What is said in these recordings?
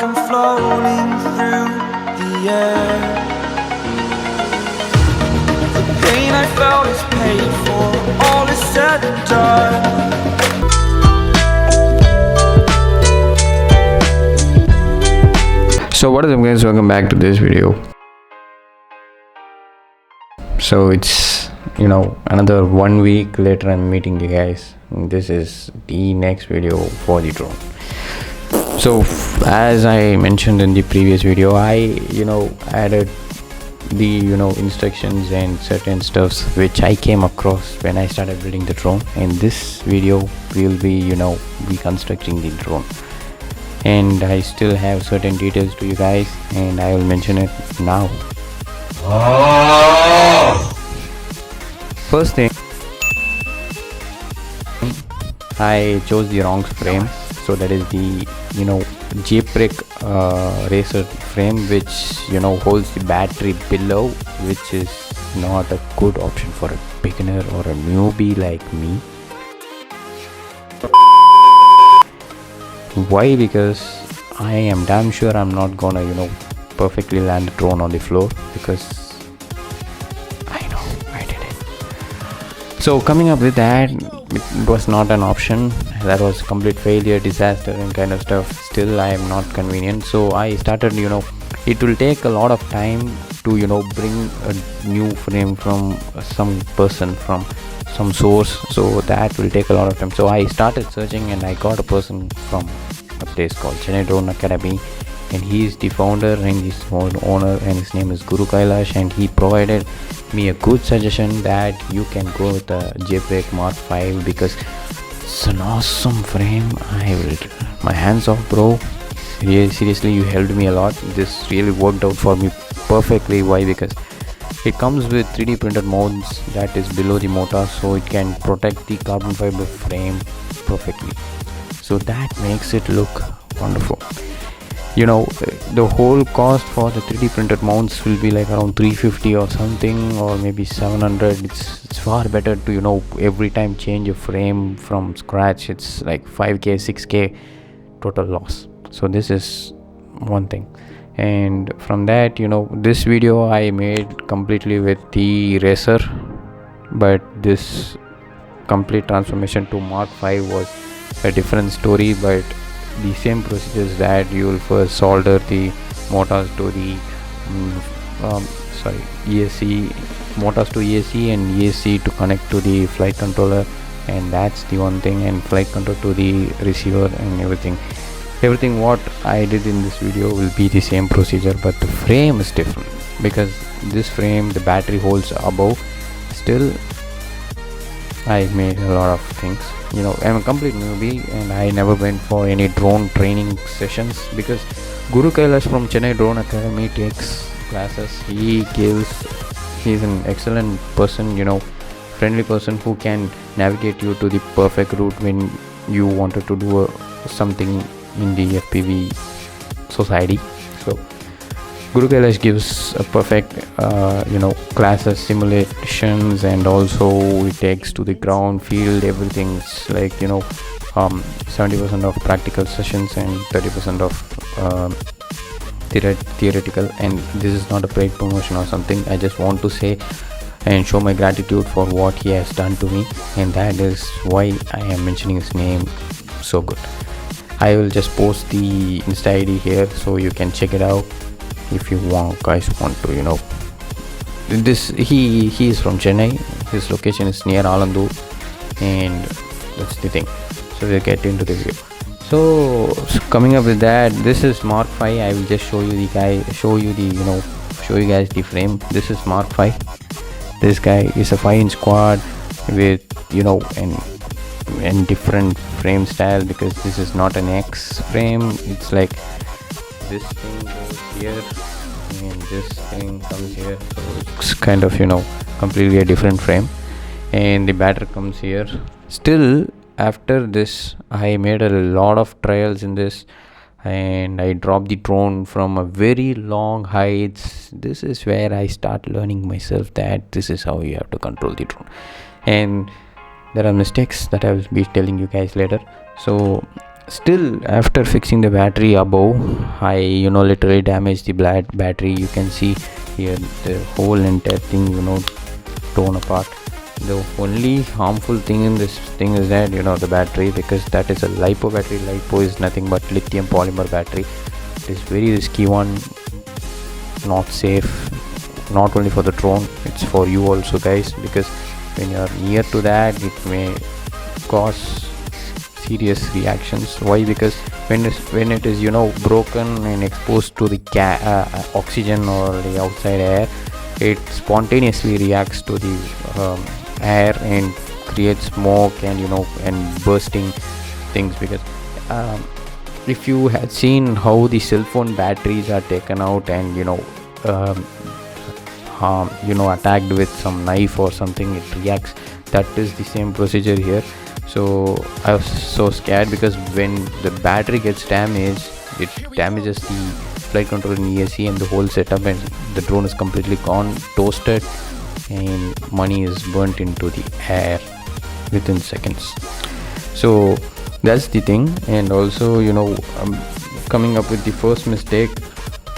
I'm floating through the air. The pain I felt is paid for, all is said and done. So what is up guys, welcome back to this video. So it's another 1 week later I'm meeting you guys. This is the next video for the drone. So as I mentioned in the previous video, I added the instructions and certain stuffs which I came across when I started building the drone. And this video will be reconstructing the drone, and I still have certain details to you guys and I will mention it now. First thing, I chose the wrong frame. So that is the RAZER frame, which holds the battery below, which is not a good option for a beginner or a newbie like me. Why? Because I am damn sure I'm not gonna perfectly land the drone on the floor, because I know I did it. So coming up with that, it was not an option. That was complete failure, disaster and kind of stuff. Still I am not convenient, so I started it will take a lot of time to bring a new frame from some person, from some source, so that will take a lot of time. So I started searching and I got a person from a place called Chennai Drone Academy, and he is the founder and he's the owner, and his name is Guru Kailash, and he provided me a good suggestion that you can go with a JBreak Mark 5 because it's an awesome frame. I will my hands off, bro. Really, seriously, you helped me a lot. This really worked out for me perfectly. Why? Because it comes with 3D printed mounts that is below the motor, so it can protect the carbon fiber frame perfectly. So that makes it look wonderful. The whole cost for the 3D printed mounts will be like around 350 or something, or maybe 700. It's far better to every time change a frame from scratch. It's like 5k 6k total loss. So this is one thing. And from that, this video I made completely with the RAZER, but this complete transformation to Mark 5 was a different story. But the same procedures that you will first solder the motors to the ESC, motors to ESC, and ESC to connect to the flight controller, and that's the one thing, and flight control to the receiver, and everything what I did in this video will be the same procedure, but the frame is different because this frame, the battery holds above. Still I made a lot of things. I'm a complete newbie and I never went for any drone training sessions, because Guru Kailash from Chennai Drone Academy takes classes. He's an excellent person, friendly person who can navigate you to the perfect route when you wanted to do something in the FPV society. So Guru Kailash gives a perfect classes, simulations, and also it takes to the ground field. Everything's like 70% of practical sessions and 30% of theoretical. And this is not a paid promotion or something. I just want to say and show my gratitude for what he has done to me, and that is why I am mentioning his name so good. I will just post the Insta ID here so you can check it out if you guys want to. This he is from Chennai. His location is near Alandur, and that's the thing. So we'll get into the video. So coming up with that, this is Mark 5. I will just show you guys the frame. This is Mark 5. This guy is a 5-inch quad with and different frame style, because this is not an X frame. It's like this thing goes here and this thing comes here, so it's kind of completely a different frame, and the battery comes here. Still, after this I made a lot of trials in this, and I dropped the drone from a very long heights. This is where I start learning myself that this is how you have to control the drone, and there are mistakes that I will be telling you guys later. So still after fixing the battery above, I literally damaged the battery. You can see here the whole entire thing torn apart. The only harmful thing in this thing is that the battery, because that is a LiPo battery. LiPo is nothing but lithium polymer battery. It is very risky one, not safe, not only for the drone, it's for you also guys, because when you are near to that it may cause serious reactions. Why? Because when it is broken and exposed to the oxygen or the outside air, it spontaneously reacts to the air and creates smoke and and bursting things. Because if you had seen how the cell phone batteries are taken out and attacked with some knife or something, it reacts. That is the same procedure here. So I was so scared, because when the battery gets damaged, it damages the flight control and ESC and the whole setup, and the drone is completely gone, toasted, and money is burnt into the air within seconds. So that's the thing. And also coming up with the first mistake,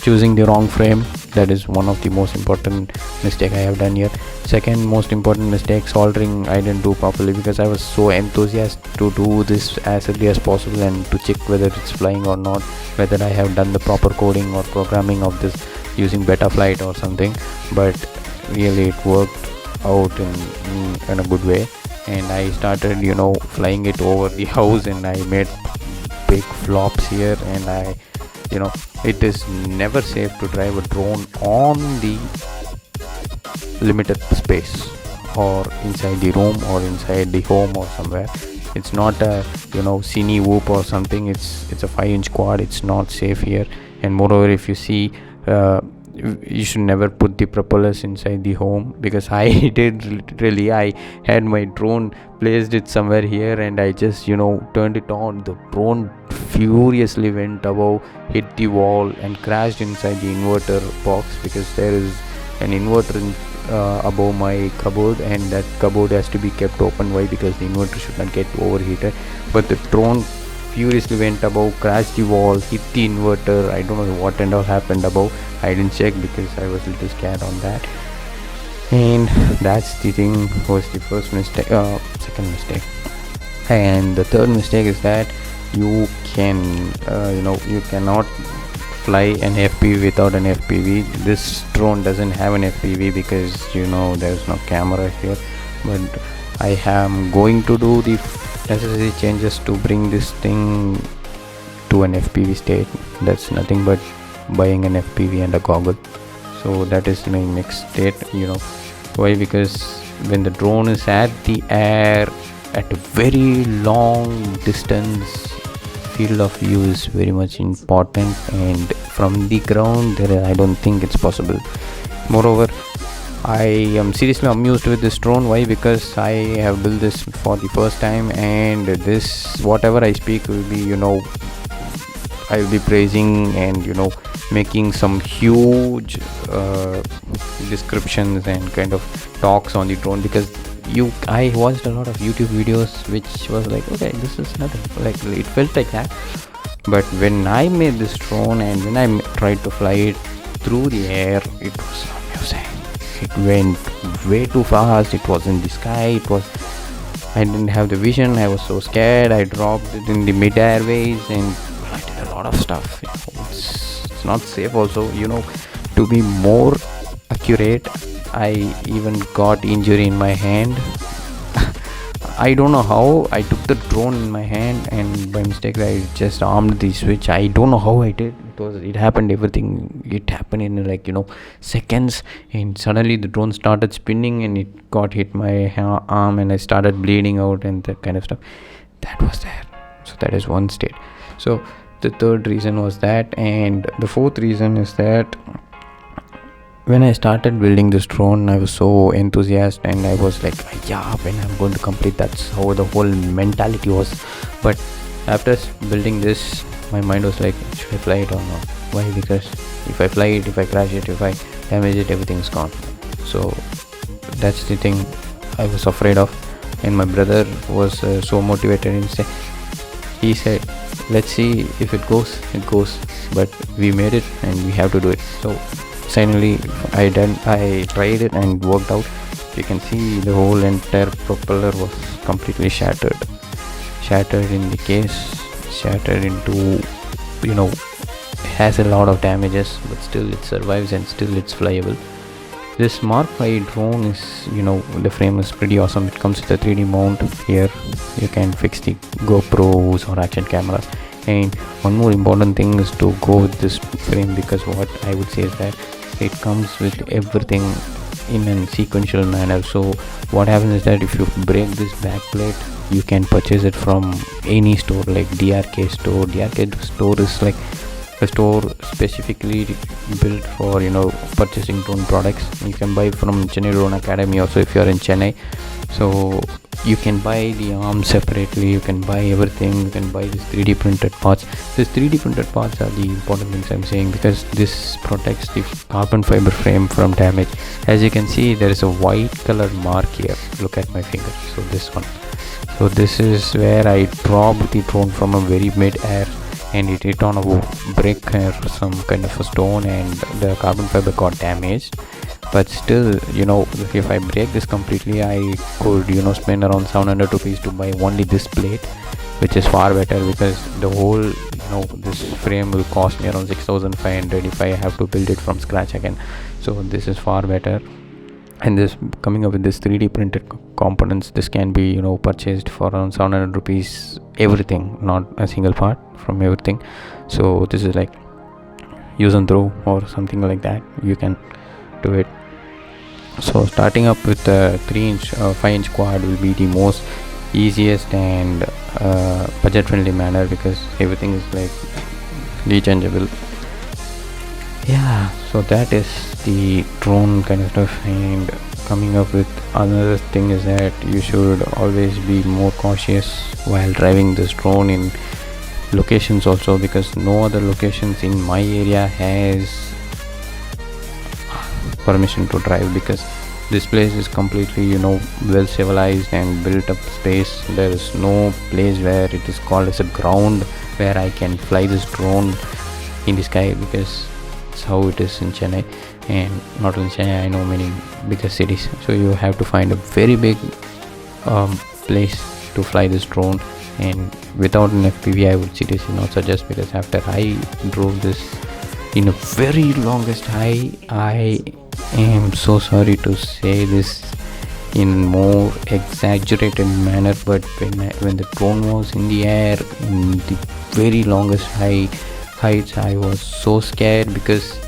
choosing the wrong frame. That is one of the most important mistake I have done here. Second most important mistake, soldering. I didn't do properly because I was so enthusiastic to do this as early as possible and to check whether it's flying or not, whether I have done the proper coding or programming of this using Betaflight or something. But really it worked out in a good way, and I started flying it over the house, and I made big flops here. And it is never safe to drive a drone on the limited space or inside the room or inside the home or somewhere. It's not a cine whoop or something. It's a 5-inch quad. It's not safe here. And moreover, if you see, you should never put the propellers inside the home, because I did literally. I had my drone placed it somewhere here, and I just turned it on. The drone furiously went above, hit the wall, and crashed inside the inverter box, because there is an inverter above my cupboard, and that cupboard has to be kept open. Why? Because the inverter should not get overheated. But the drone furiously went above, crashed the wall, hit the inverter. I don't know what and all happened above. I didn't check because I was a little scared on that. And that's the thing, was the first mistake. Second mistake. And the third mistake is that you cannot fly an FPV without an FPV. This drone doesn't have an FPV because there's no camera here. But I am going to do the necessary changes to bring this thing to an FPV state. That's nothing but buying an FPV and a goggle. So that is my next state. Why? Because when the drone is at the air at a very long distance, field of view is very much important, and from the ground I don't think it's possible. Moreover, I am seriously amused with this drone. Why? Because I have built this for the first time, and this, whatever I speak will be I will be praising and making some huge descriptions and kind of talks on the drone, because I watched a lot of YouTube videos which was like, okay, this is nothing, like it felt like that. But when I made this drone and when I tried to fly it through the air, it was amusing. It went way too fast. It was in the sky. I didn't have the vision. I was so scared. I dropped it in the mid airways, and I did a lot of stuff. It's not safe also. To be more accurate, I even got injury in my hand. I don't know how. I took the drone in my hand, and by mistake I just armed the switch. I don't know how I did. It happened, everything. It happened in seconds, and suddenly the drone started spinning, and it got hit my arm, and I started bleeding out and that kind of stuff. That was there. So that is one state. So the third reason was that, and the fourth reason is that when I started building this drone, I was so enthusiastic, and I was like, yeah, when I'm going to complete, that's how the whole mentality was. But after building this, my mind was like, should I fly it or not? Why? Because if I fly it, if I crash it, if I damage it, everything's gone. So that's the thing I was afraid of. And my brother was so motivated and said, he said, let's see if it goes, but we made it and we have to do it. So finally I tried it and it worked out. You can see the whole entire propeller was completely shattered in the case, shattered into, you know, it has a lot of damages, but still it survives and still it's flyable. This Mark 5 drone is, you know, the frame is pretty awesome. It comes with a 3D mount. Here you can fix the GoPros or action cameras. And one more important thing is to go with this frame, because what I would say is that it comes with everything in a sequential manner. So what happens is that if you break this backplate, you can purchase it from any store like DRK store. DRK store is like a store specifically built for, you know, purchasing drone products. You can buy from Chennai Drone Academy also if you are in Chennai. So you can buy the arms separately, you can buy everything, you can buy these 3D printed parts. These 3D printed parts are the important things I'm saying, because this protects the carbon fiber frame from damage. As you can see, there is a white color mark here. Look at my finger. So this one. So this is where I dropped the drone from a very mid-air and it hit on a brick or some kind of a stone and the carbon fiber got damaged. But still, you know, if I break this completely, I could, you know, spend around 700 rupees to buy only this plate, which is far better, because the whole, you know, this frame will cost me around 6,500 if I have to build it from scratch again. So this is far better. And this coming up with this 3D printed components, this can be, you know, purchased for around 700 rupees, everything, not a single part, from everything. So this is like use and throw or something like that, you can do it. So starting up with a 5-inch quad will be the most easiest and budget friendly manner, because everything is like rechangeable. Yeah, so that is the drone kind of stuff. And coming up with another thing is that you should always be more cautious while driving this drone in locations also, because no other locations in my area has permission to drive, because this place is completely, you know, well civilized and built up space. There is no place where it is called as a ground where I can fly this drone in the sky, because it's how it is in Chennai. And not only Chennai, I know many bigger cities, so you have to find a very big place to fly this drone. And without an FPV, I would seriously not suggest, because after I drove this in a very longest high, I am so sorry to say this in more exaggerated manner, but when the drone was in the air in the very longest heights, I was so scared, because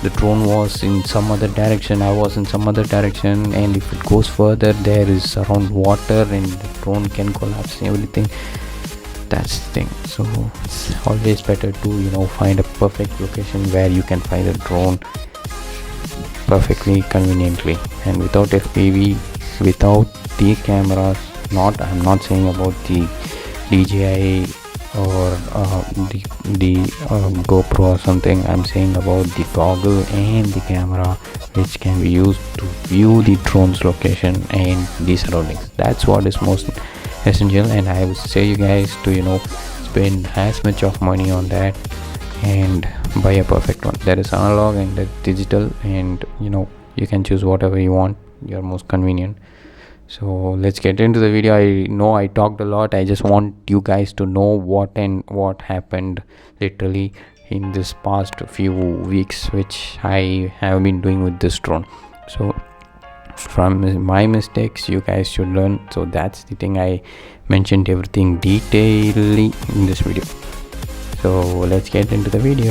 the drone was in some other direction, I was in some other direction, and if it goes further, there is around water and the drone can collapse and everything. That's the thing. So it's always better to, you know, find a perfect location where you can fly the drone perfectly conveniently and without FPV, without the cameras. I'm not saying about the DJI or the GoPro or something. I'm saying about the goggle and the camera, which can be used to view the drone's location and the surroundings. That's what is most essential, and I would say you guys to, you know, spend as much of money on that and buy a perfect one. There is analog and the digital, and you know, you can choose whatever you want, your most convenient. So let's get into the video. I know I talked a lot. I just want you guys to know what happened literally in this past few weeks, which I have been doing with this drone. So from my mistakes, you guys should learn. So that's the thing, I mentioned everything detailedly in this video. So let's get into the video.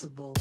responsible.